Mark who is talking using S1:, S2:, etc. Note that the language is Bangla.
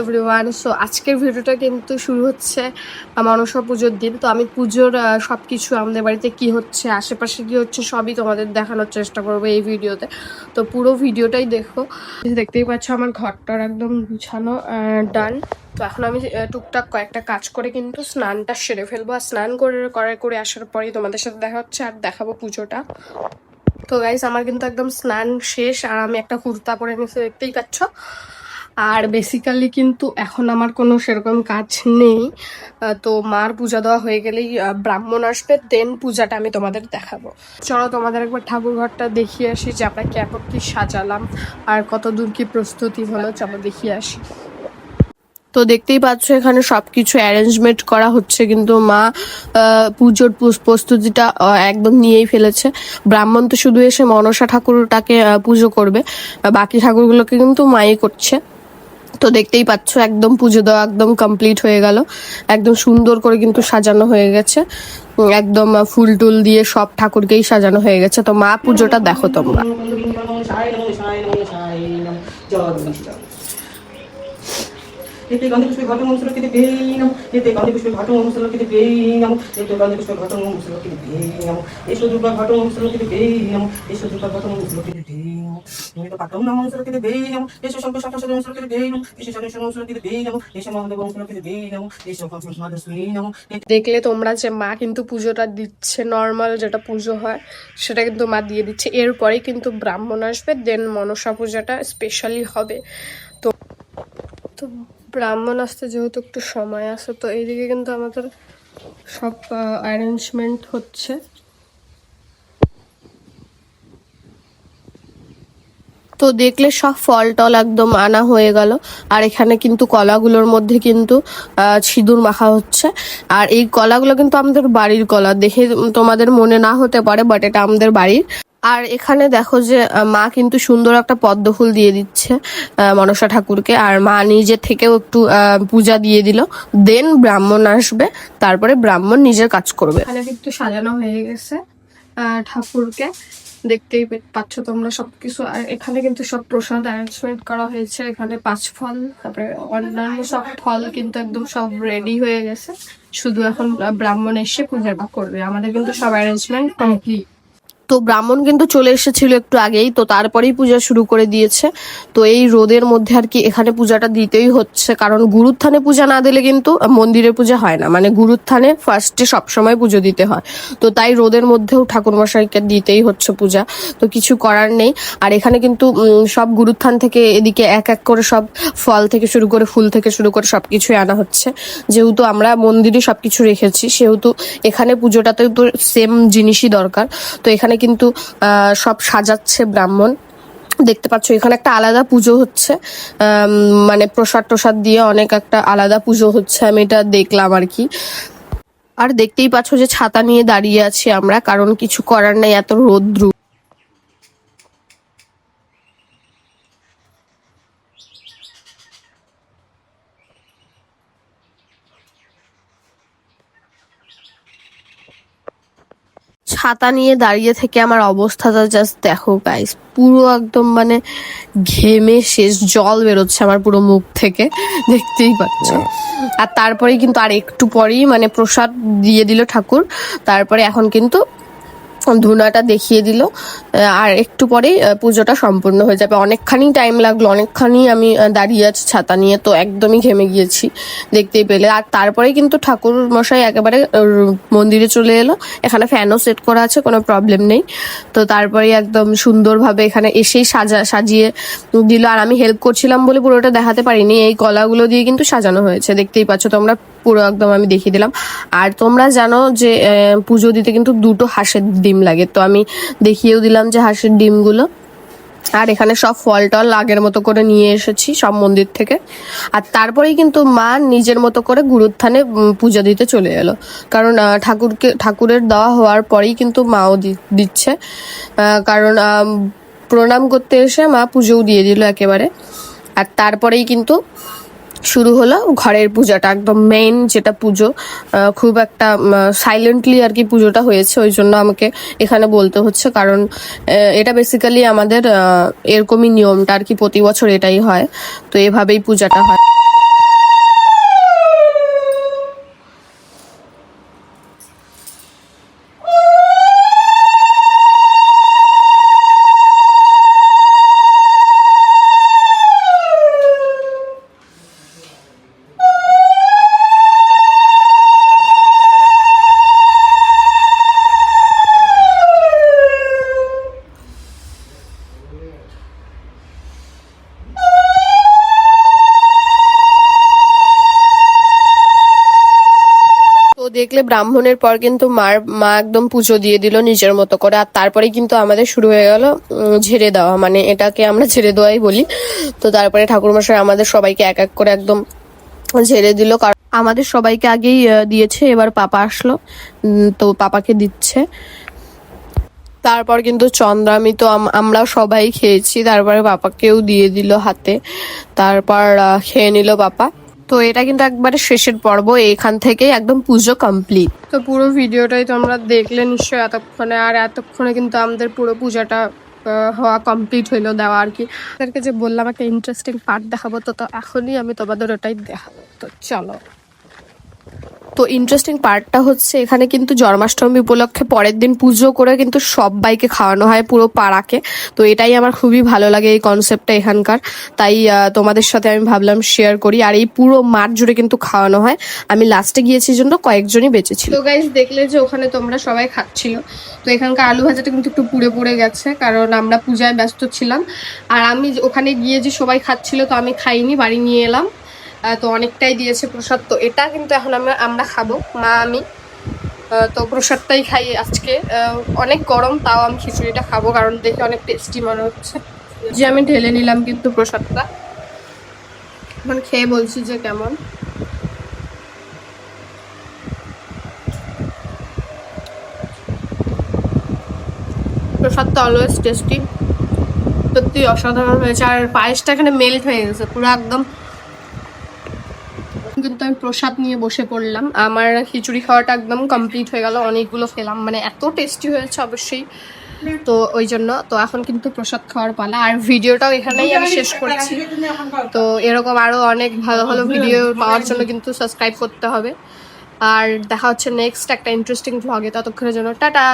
S1: এভরিওয়ান। সো আজকের ভিডিওটা কিন্তু শুরু হচ্ছে মনসা পুজোর দিন। তো আমি পুজোর সব কিছু আমাদের বাড়িতে কি হচ্ছে, আশেপাশে কি হচ্ছে, সবই তোমাদের দেখানোর চেষ্টা করবো এই ভিডিওতে। তো পুরো ভিডিওটাই দেখো। দেখতেই পাচ্ছ আমার ঘরটার একদম গুছানো ডান। তো এখন আমি টুকটাক কয়েকটা কাজ করে কিন্তু স্নানটা সেরে ফেলবো। আর স্নান করে আসার পরেই তোমাদের সাথে দেখা হচ্ছে আর দেখাবো পুজোটা। তো গাইস, আমার কিন্তু একদম স্নান শেষ আর আমি একটা কুর্তা পরে নিয়েছি, দেখতেই পাচ্ছ। আর বেসিক্যালি কিন্তু এখন আমার কোনো সেরকম কাজ নেই। তো মার পূজা দেওয়া হয়ে গেলেই ব্রাহ্মণ আসবে, দেন পূজাটা আমি তোমাদের দেখাবো। চলো তোমাদের একবার ঠাকুর ঘরটা দেখিয়ে আসি যে আমরা কেমন কি সাজালাম আর কত দূর কি প্রস্তুতি হলো, চলো দেখিয়ে আসি। তো দেখতেই পাচ্ছ এখানে সবকিছু অ্যারেঞ্জমেন্ট করা হচ্ছে, কিন্তু মা পুজোর প্রস্তুতিটা একদম নিয়েই ফেলেছে। ব্রাহ্মণ তো শুধু এসে মনসা ঠাকুরটাকে পুজো করবে, বাকি ঠাকুরগুলোকে কিন্তু মাই করছে। তো দেখতেই পাচ্ছ একদম পুজো দেওয়া একদম কমপ্লিট হয়ে গেল, একদম সুন্দর করে কিন্তু সাজানো হয়ে গেছে, একদম ফুল টুল দিয়ে সব ঠাকুরকেই সাজানো হয়ে গেছে। তো মা পুজোটা দেখো তোমরা।
S2: এতে গন্ধে পুষ্পে ঘটং ওম সুরকিতে বেইনম এতে গন্ধে পুষ্পে ঘটং ওম সুরকিতে বেইনম এতে গন্ধে পুষ্পে ঘটং ওম সুরকিতে বেইনম এসো দুর্গা ঘটং ওম সুরকিতে বেইনম এসো দুর্গা ঘটং ওম সুরকিতে বেইনম তুমি তো পাটং নাম ওম সুরকিতে বেইনম এসো শঙ্কর শাখা ওম সুরকিতে বেইনম এসো শঙ্কর ওম সুরকিতে বেইনম এসো মহাদেব ওম সুরকিতে বেইনম এসো কংস মাদা সুইনম।
S1: দেখলে তোমরা যে মা কিন্তু পুজোটা দিচ্ছে, নর্মাল যেটা পুজো হয় সেটা কিন্তু মা দিয়ে দিচ্ছে। এরপরেই কিন্তু ব্রাহ্মণ আসবে, দেন মনসা পূজাটা স্পেশালি হবে। তো তো ব্রাহ্মণ আসতে যেহেতু একটু সময় আছে, তো এইদিকে কিন্তু আমাদের সব অ্যারেঞ্জমেন্ট হচ্ছে। তো দেখলে সব ফল টল একদম আনা হয়ে গেল, আর এখানে কিন্তু কলাগুলোর মধ্যে কিন্তু সিঁদুর মাখা হচ্ছে। আর এই কলাগুলো কিন্তু আমাদের বাড়ির কলা, দেখে তোমাদের মনে না হতে পারে, বাট এটা আমাদের বাড়ির। আর এখানে দেখো যে মা কিন্তু সুন্দর একটা পদ্ম ফুল দিয়ে দিচ্ছে মনসা ঠাকুরকে, আর মা নিজে থেকেও একটু পূজা দিয়ে দিল। দেন ব্রাহ্মণ আসবে, তারপরে ব্রাহ্মণ নিজের কাজ করবে। এখানে কিন্তু সাজানো হয়ে গেছে ঠাকুরকে, দেখতেই পাচ্ছ তোমরা সবকিছু। আর এখানে কিন্তু সব প্রসাদ অ্যারেঞ্জমেন্ট করা হয়েছে। এখানে 5 ফল, তারপরে অন্যান্য সব ফল কিন্তু একদম সব রেডি হয়ে গেছে, শুধু এখন ব্রাহ্মণ এসে পূজাটা করবে। আমাদের কিন্তু সব অ্যারেঞ্জমেন্ট কমপ্লিট। তো ব্রাহ্মণ কিন্তু চলে এসেছিল একটু আগেই, তো তারপরেই পূজা শুরু করে দিয়েছে। তো এই রোদের মধ্যে আর কি এখানে পূজাটা দিতেই হচ্ছে, কারণ গুরুর থানে পূজা না দিলে কিন্তু মন্দিরে পূজা হয় না, মানে গুরুর থানে ফার্স্টে সবসময় পুজো দিতে হয়। তো তাই রোদের মধ্যেও ঠাকুরমশাইকে দিতেই হচ্ছে পূজা, তো কিছু করার নেই। আর এখানে কিন্তু সব গুরুর থান থেকে এদিকে এক এক করে সব ফল থেকে শুরু করে ফুল থেকে শুরু করে সবকিছুই আনা হচ্ছে। যেহেতু আমরা মন্দিরে সবকিছু রেখেছি, সেহেতু এখানে পুজোটাতেও তো সেম জিনিসই দরকার। তো এখানে কিন্তু সব সাজাচ্ছে ব্রাহ্মণ, দেখতে পাচ্ছ এখানে একটা আলাদা পুজো হচ্ছে, মানে প্রসাদ দিয়ে অনেক একটা আলাদা পুজো হচ্ছে, আমি এটা দেখলাম আর কি। আর দেখতেই পাচ্ছ যে ছাতা নিয়ে দাঁড়িয়ে আছি আমরা, কারণ কিছু করার নেই, এত রৌদ্র। ছাতা নিয়ে দাঁড়িয়ে থেকে আমার অবস্থাটা জাস্ট দেখো গাইস, পুরো একদম মানে ঘেমে শেষ, জল বেরোচ্ছে আমার পুরো মুখ থেকে, দেখতেই পাচ্ছ। আর তারপরেই কিন্তু আর একটু পরেই মানে প্রসাদ দিয়ে দিল ঠাকুর, তারপরে এখন কিন্তু ধুনাটা দেখিয়ে দিল, আর একটু পরেই পুজোটা সম্পূর্ণ হয়ে যাবে। অনেকখানি টাইম লাগলো, অনেকখানি আমি দাঁড়িয়ে আছি ছাতা নিয়ে, তো একদমই ঘেমে গিয়েছি দেখতেই পেলে। আর তারপরেই কিন্তু ঠাকুর মশাই একেবারে মন্দিরে চলে এলো, এখানে ফ্যানও সেট করা আছে, কোনো প্রবলেম নেই। তো তারপরে একদম সুন্দরভাবে এখানে এসেই সাজিয়ে দিল। আর আমি হেল্প করছিলাম বলে পুরোটা দেখাতে পারিনি, এই কলাগুলো দিয়ে কিন্তু সাজানো হয়েছে, দেখতেই পাচ্ছ তোমরা, পুরো একদম আমি দেখিয়ে দিলাম। আর তোমরা জানো যে পুজো দিতে কিন্তু 2টো হাঁসের ডিম লাগে, তো আমি দেখিয়েও দিলাম যে হাঁসের ডিমগুলো। আর এখানে সব ফল টল আগের মতো করে নিয়ে এসেছি সব মন্দির থেকে। আর তারপরেই কিন্তু মা নিজের মতো করে গুরুর থানে পূজা দিতে চলে এলো, কারণ ঠাকুরের দেওয়া হওয়ার পরেই কিন্তু মাও দিচ্ছে, কারণ প্রণাম করতে এসে মা পুজোও দিয়ে দিল একেবারে। আর তারপরেই কিন্তু শুরু হলো ঘরের পূজাটা, একদম মেইন যেটা পুজো। খুব একটা সাইলেন্টলি আর কি পুজোটা হয়েছে, ওই জন্য আমাকে এখানে বলতে হচ্ছে, কারণ এটা বেসিক্যালি আমাদের এরকমই নিয়মটা আর কি, প্রতি বছর এটাই হয়, তো এভাবেই পূজাটা হয়। দেখলে ব্রাহ্মণের পর কিন্তু মা একদম পুজো দিয়ে দিল নিজের মতো করে, আর তারপরে কিন্তু আমাদের শুরু হয়ে গেল ঝেড়ে দেওয়া, মানে এটাকে আমরা ঝেড়ে দেওয়াই বলি। তো তারপরে ঠাকুরমশাই আমাদের সবাইকে এক এক করে একদম ঝেড়ে দিল, কারণ আমাদের সবাইকে আগেই দিয়েছে, এবার পাপা আসলো, তো পাপাকে দিচ্ছে। তারপর কিন্তু চন্দ্রামি তো আমরা সবাই খেয়েছি, তারপরে পাপাকেও দিয়ে দিল হাতে, তারপর খেয়ে নিল পাপা। তো এটা কিন্তু একবারে শেষের পর্ব, এখান থেকেই একদম পুজো কমপ্লিট। তো পুরো ভিডিওটাই তোমরা দেখলে নিশ্চয়ই এতক্ষণে, আর এতক্ষণে কিন্তু আমাদের পুরো পূজাটা হওয়া কমপ্লিট হইলো দেওয়া আর কি। তাদেরকে যে বললাম একটা ইন্টারেস্টিং পার্ট দেখাবো, তো এখনই আমি তোমাদের ওটাই দেখাবো, তো চলো। তো ইন্টারেস্টিং পার্টটা হচ্ছে এখানে কিন্তু জন্মাষ্টমী উপলক্ষে পরের দিন পুজো করে কিন্তু সবাইকে খাওয়ানো হয়, পুরো পাড়াকে। তো এটাই আমার খুবই ভালো লাগে এই কনসেপ্টটা এখানকার, তাই তোমাদের সাথে আমি ভাবলাম শেয়ার করি। আর এই পুরো মাঠ জুড়ে কিন্তু খাওয়ানো হয়, আমি লাস্টে গিয়েছি জন্য কয়েকজনই বেঁচেছিল। তো গাইস দেখলে যে ওখানে তোমরা সবাই খাচ্ছিল, তো এখানকার আলু ভাজাটা কিন্তু একটু পুড়ে পুড়ে গেছে, কারণ আমরা পূজায় ব্যস্ত ছিলাম। আর আমি ওখানে গিয়ে যে সবাই খাচ্ছিল, তো আমি খাইনি, বাড়ি নিয়ে এলাম। তো অনেকটাই দিয়েছে প্রসাদ, তো এটা কিন্তু এখন আমরা খাবো, মা আমি। তো প্রসাদটাই খাই আজকে, অনেক গরম, তাও আমি খিচুড়িটা খাবো, কারণ দেখে অনেক টেস্টি মনে হচ্ছে। যে আমি ঢেলে নিলাম কিন্তু প্রসাদটা, এখন খেয়ে বলছি যে কেমন। প্রসাদটা অলওয়েজ টেস্টি, সত্যি অসাধারণ হয়েছে। আর পায়েসটা এখানে মেল্ট হয়ে গেছে পুরো একদম। কিন্তু আমি প্রসাদ নিয়ে বসে পড়লাম, আমার খিচুড়ি খাওয়াটা একদম কমপ্লিট হয়ে গেল, অনেকগুলো খেলাম, মানে এত টেস্টি হয়েছে অবশ্যই। তো ওই জন্য তো এখন কিন্তু প্রসাদ খাওয়ার পালা, আর ভিডিওটাও এখানেই আমি শেষ করছি। তো এরকম আরো অনেক ভালো ভালো ভিডিও পাওয়ার জন্য কিন্তু সাবস্ক্রাইব করতে হবে। আর দেখা হচ্ছে নেক্সট একটা ইন্টারেস্টিং ভ্লগে, ততক্ষণের জন্য টাটা।